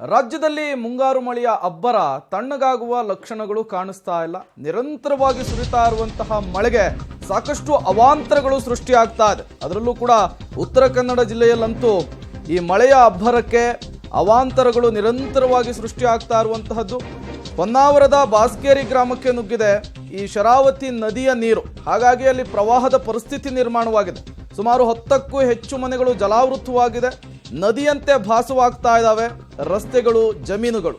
ರಾಜ್ಯದಲ್ಲಿ ಮುಂಗಾರು ಮಳೆಯ ಅಬ್ಬರ ತಣ್ಣಗಾಗುವ ಲಕ್ಷಣಗಳು ಕಾಣಿಸ್ತಾ ಇಲ್ಲ. ನಿರಂತರವಾಗಿ ಸುರಿತಾ ಇರುವಂತಹ ಮಳೆಗೆ ಸಾಕಷ್ಟು ಅವಾಂತರಗಳು ಸೃಷ್ಟಿಯಾಗ್ತಾ ಇದೆ. ಅದರಲ್ಲೂ ಕೂಡ ಉತ್ತರ ಕನ್ನಡ ಜಿಲ್ಲೆಯಲ್ಲಂತೂ ಈ ಮಳೆಯ ಅಬ್ಬರಕ್ಕೆ ಅವಾಂತರಗಳು ನಿರಂತರವಾಗಿ ಸೃಷ್ಟಿಯಾಗ್ತಾ ಇರುವಂತಹದ್ದು. ಹೊನ್ನಾವರದ ಬಾಸ್ಕೇರಿ ಗ್ರಾಮಕ್ಕೆ ನುಗ್ಗಿದೆ ಈ ಶರಾವತಿ ನದಿಯ ನೀರು. ಹಾಗಾಗಿ ಅಲ್ಲಿ ಪ್ರವಾಹದ ಪರಿಸ್ಥಿತಿ ನಿರ್ಮಾಣವಾಗಿದೆ. ಸುಮಾರು 10ಕ್ಕೂ ಹೆಚ್ಚು ಮನೆಗಳು ಜಲಾವೃತವಾಗಿದೆ. ನದಿಯಂತೆ ಭಾಸವಾಗ್ತಾ ಇದ್ದಾವೆ ರಸ್ತೆಗಳು, ಜಮೀನುಗಳು.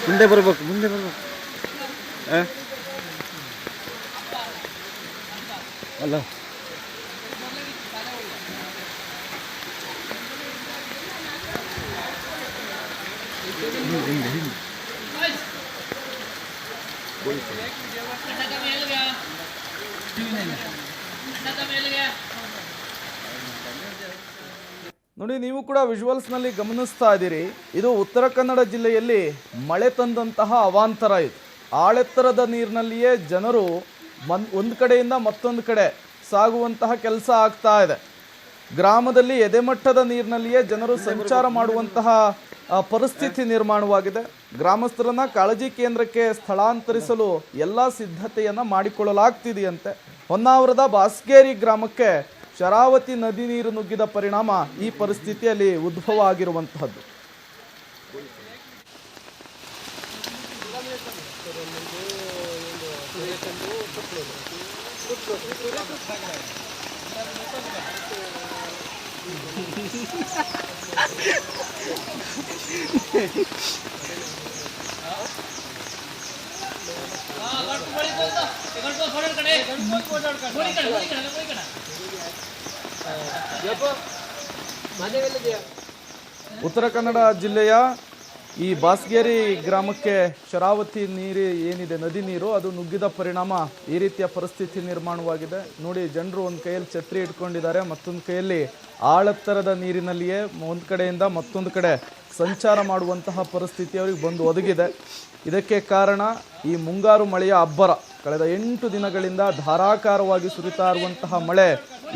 ಮುಂದೆ ಬರ್ಬೇಕು ಅಲ್ಲ ನೋಡಿ, ನೀವು ಕೂಡ ವಿಜುವಲ್ಸ್ನಲ್ಲಿ ಗಮನಿಸ್ತಾ ಇದ್ದೀರಿ. ಇದು ಉತ್ತರ ಕನ್ನಡ ಜಿಲ್ಲೆಯಲ್ಲಿ ಮಳೆ ತಂದಂತಹ ಅವಾಂತರ. ಇದು ಆಳೆತ್ತರದ ನೀರಿನಲ್ಲಿಯೇ ಜನರು ಒಂದು ಕಡೆಯಿಂದ ಮತ್ತೊಂದು ಕಡೆ ಸಾಗುವಂತಹ ಕೆಲಸ ಆಗ್ತಾ ಇದೆ. ಗ್ರಾಮದಲ್ಲಿ ಎದೆಮಟ್ಟದ ನೀರಿನಲ್ಲಿಯೇ ಜನರು ಸಂಚಾರ ಮಾಡುವಂತಹ ಪರಿಸ್ಥಿತಿ ನಿರ್ಮಾಣವಾಗಿದೆ. ಗ್ರಾಮಸ್ಥರನ್ನ ಕಾಳಜಿ ಕೇಂದ್ರಕ್ಕೆ ಸ್ಥಳಾಂತರಿಸಲು ಎಲ್ಲ ಸಿದ್ಧತೆಯನ್ನ ಮಾಡಿಕೊಳ್ಳಲಾಗ್ತಿದೆಯಂತೆ. ಹೊನ್ನಾವರದ ಬಾಸ್ಕೇರಿ ಗ್ರಾಮಕ್ಕೆ ಶರಾವತಿ ನದಿ ನೀರು ನುಗ್ಗಿದ ಪರಿಣಾಮ ಈ ಪರಿಸ್ಥಿತಿಯಲ್ಲಿ ಉದ್ಭವ ಆಗಿರುವಂತಹದ್ದು. ಉತ್ತರ ಕನ್ನಡ ಜಿಲ್ಲೆಯ ಈ ಬಾಸ್ಗೇರಿ ಗ್ರಾಮಕ್ಕೆ ಶರಾವತಿ ನೀರು ಏನಿದೆ, ನದಿ ನೀರು, ಅದು ನುಗ್ಗಿದ ಪರಿಣಾಮ ಈ ರೀತಿಯ ಪರಿಸ್ಥಿತಿ ನಿರ್ಮಾಣವಾಗಿದೆ. ನೋಡಿ, ಜನರು ಒಂದು ಕೈಯಲ್ಲಿ ಛತ್ರಿ ಇಟ್ಕೊಂಡಿದ್ದಾರೆ, ಮತ್ತೊಂದು ಕೈಯಲ್ಲಿ ಆಳೆತ್ತರದ ನೀರಿನಲ್ಲಿಯೇ ಒಂದು ಕಡೆಯಿಂದ ಮತ್ತೊಂದು ಕಡೆ ಸಂಚಾರ ಮಾಡುವಂತಹ ಪರಿಸ್ಥಿತಿ ಅವರಿಗೆ ಬಂದು ಒದಗಿದೆ. ಇದಕ್ಕೆ ಕಾರಣ ಈ ಮುಂಗಾರು ಮಳೆಯ ಅಬ್ಬರ. ಕಳೆದ 8 ದಿನಗಳಿಂದ ಧಾರಾಕಾರವಾಗಿ ಸುರಿತಾ ಇರುವಂತಹ ಮಳೆ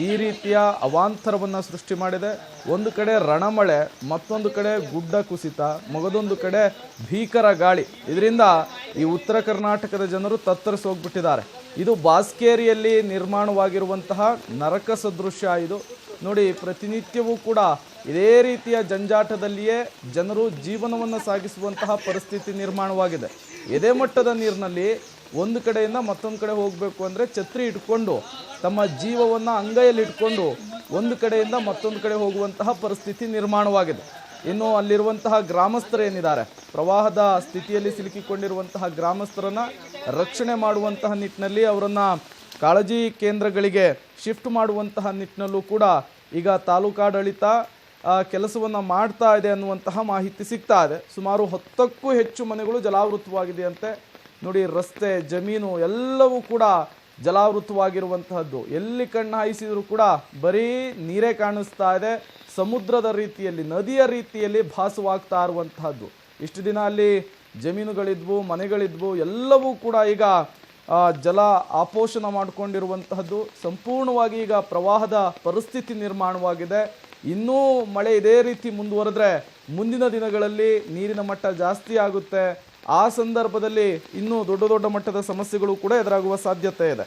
ಈ ರೀತಿಯ ಅವಾಂತರವನ್ನು ಸೃಷ್ಟಿ ಮಾಡಿದೆ. ಒಂದು ಕಡೆ ರಣಮಳೆ, ಮತ್ತೊಂದು ಕಡೆ ಗುಡ್ಡ ಕುಸಿತ, ಮಗದೊಂದು ಕಡೆ ಭೀಕರ ಗಾಳಿ. ಇದರಿಂದ ಈ ಉತ್ತರ ಕರ್ನಾಟಕದ ಜನರು ತತ್ತರಿಸಿ ಹೋಗ್ಬಿಟ್ಟಿದ್ದಾರೆ. ಇದು ಬಾಸ್ಕೇರಿಯಲ್ಲಿ ನಿರ್ಮಾಣವಾಗಿರುವಂತಹ ನರಕ ಸದೃಶ್ಯ. ಇದು ನೋಡಿ, ಪ್ರತಿನಿತ್ಯವೂ ಕೂಡ ಇದೇ ರೀತಿಯ ಜಂಜಾಟದಲ್ಲಿಯೇ ಜನರು ಜೀವನವನ್ನು ಸಾಗಿಸುವಂತಹ ಪರಿಸ್ಥಿತಿ ನಿರ್ಮಾಣವಾಗಿದೆ. ಎದೆ ಮಟ್ಟದ ನೀರಿನಲ್ಲಿ ಒಂದು ಕಡೆಯಿಂದ ಮತ್ತೊಂದು ಕಡೆ ಹೋಗಬೇಕು ಅಂದರೆ ಛತ್ರಿ ಇಟ್ಕೊಂಡು ತಮ್ಮ ಜೀವವನ್ನು ಅಂಗೈಯಲ್ಲಿ ಇಟ್ಕೊಂಡು ಒಂದು ಕಡೆಯಿಂದ ಮತ್ತೊಂದು ಕಡೆ ಹೋಗುವಂತಹ ಪರಿಸ್ಥಿತಿ ನಿರ್ಮಾಣವಾಗಿದೆ. ಇನ್ನು ಅಲ್ಲಿರುವಂತಹ ಗ್ರಾಮಸ್ಥರೇನಿದ್ದಾರೆ, ಪ್ರವಾಹದ ಸ್ಥಿತಿಯಲ್ಲಿ ಸಿಲುಕಿಕೊಂಡಿರುವಂತಹ ಗ್ರಾಮಸ್ಥರನ್ನು ರಕ್ಷಣೆ ಮಾಡುವಂತಹ ನಿಟ್ಟಿನಲ್ಲಿ ಅವರನ್ನು ಕಾಳಜಿ ಕೇಂದ್ರಗಳಿಗೆ ಶಿಫ್ಟ್ ಮಾಡುವಂತಹ ನಿಟ್ಟಿನಲ್ಲೂ ಕೂಡ ಈಗ ತಾಲೂಕಾಡಳಿತ ಕೆಲಸವನ್ನು ಮಾಡ್ತಾ ಇದೆ ಅನ್ನುವಂತಹ ಮಾಹಿತಿ ಸಿಗ್ತಾ ಇದೆ. ಸುಮಾರು 10ಕ್ಕೂ ಹೆಚ್ಚು ಮನೆಗಳು ಜಲಾವೃತವಾಗಿದೆಯಂತೆ. ನೋಡಿ, ರಸ್ತೆ, ಜಮೀನು ಎಲ್ಲವೂ ಕೂಡ ಜಲಾವೃತವಾಗಿರುವಂತಹದ್ದು. ಎಲ್ಲಿ ಕಣ್ಣು ಹಾಯಿಸಿದರೂ ಕೂಡ ಬರೀ ನೀರೇ ಕಾಣಿಸ್ತಾ ಇದೆ. ಸಮುದ್ರದ ರೀತಿಯಲ್ಲಿ, ನದಿಯ ರೀತಿಯಲ್ಲಿ ಭಾಸವಾಗ್ತಾ ಇರುವಂತಹದ್ದು. ಇಷ್ಟು ದಿನ ಅಲ್ಲಿ ಜಮೀನುಗಳಿದ್ವು, ಮನೆಗಳಿದ್ವು, ಎಲ್ಲವೂ ಕೂಡ ಈಗ ಜಲ ಆಪೋಷಣ ಮಾಡಿಕೊಂಡಿರುವಂತಹದ್ದು. ಸಂಪೂರ್ಣವಾಗಿ ಈಗ ಪ್ರವಾಹದ ಪರಿಸ್ಥಿತಿ ನಿರ್ಮಾಣವಾಗಿದೆ. ಇನ್ನೂ ಮಳೆ ಇದೇ ರೀತಿ ಮುಂದುವರೆದ್ರೆ ಮುಂದಿನ ದಿನಗಳಲ್ಲಿ ನೀರಿನ ಮಟ್ಟ ಜಾಸ್ತಿ ಆಗುತ್ತೆ. ಆ ಸಂದರ್ಭದಲ್ಲಿ ಇನ್ನೂ ದೊಡ್ಡ ದೊಡ್ಡ ಮಟ್ಟದ ಸಮಸ್ಯೆಗಳು ಕೂಡ ಎದುರಾಗುವ ಸಾಧ್ಯತೆ ಇದೆ.